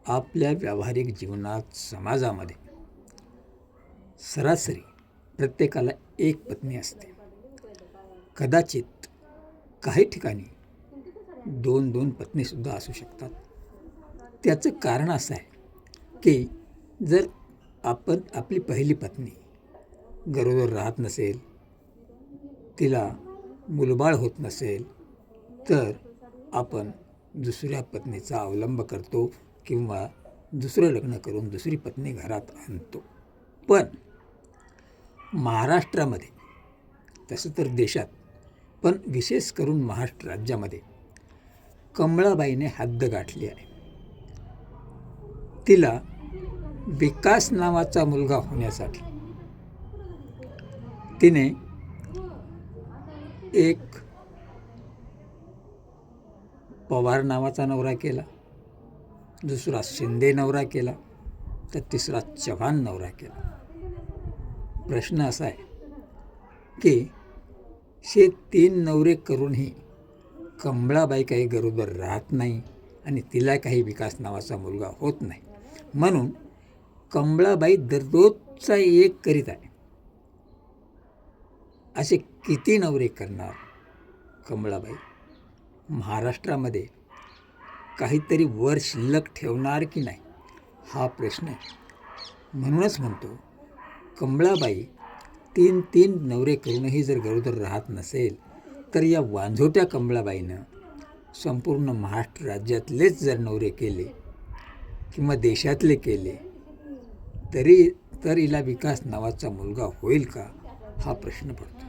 आपल्या व्यावहारिक जीवनात समाजामध्ये सरासरी प्रत्येकाला एक पत्नी असते. कदाचित काही ठिकाणी 2-2 पत्नीसुद्धा असू शकतात. त्याचं कारण असं आहे की जर आपण आपली पहिली पत्नी गरोदर राहत नसेल, तिला मुलबाळ होत नसेल, तर आपण दुसऱ्या पत्नीचा अवलंब करतो किंवा दुसरं लग्न करून दुसरी पत्नी घरात आणतो. पण महाराष्ट्रामध्ये, तसं तर देशात, पण विशेष करून महाराष्ट्र राज्यामध्ये कमळाबाईने हद्द गाठली आहे. तिला विकास नावाचा मुलगा होण्यासाठी तिने एक पवार नावाचा नवरा केला, दुसरा शिंदे नवरा केला, तर तिसरा चव्हाण नवरा केला. प्रश्न असा आहे की हे 3 नवरे करूनही कमळाबाई काही गरोदर राहत नाही आणि तिला काही विकास नावाचा मुलगा होत नाही. म्हणून कमळाबाई दररोजचा एक करीत आहे. असे किती नवरे करणार कमळाबाई? महाराष्ट्रामध्ये काहीतरी वर शिल्लक ठेवणार की नाही, हा प्रश्न आहे. म्हणूनच म्हणतो, कमळाबाई 3 नवरे करूनही जर गरोदर राहत नसेल, तर या वांझोट्या कमळाबाईनं संपूर्ण महाराष्ट्र राज्यातलेच जर नवरे केले किंवा देशातले केले तर हिला विकास नावाचा मुलगा होईल का, हा प्रश्न पडतो.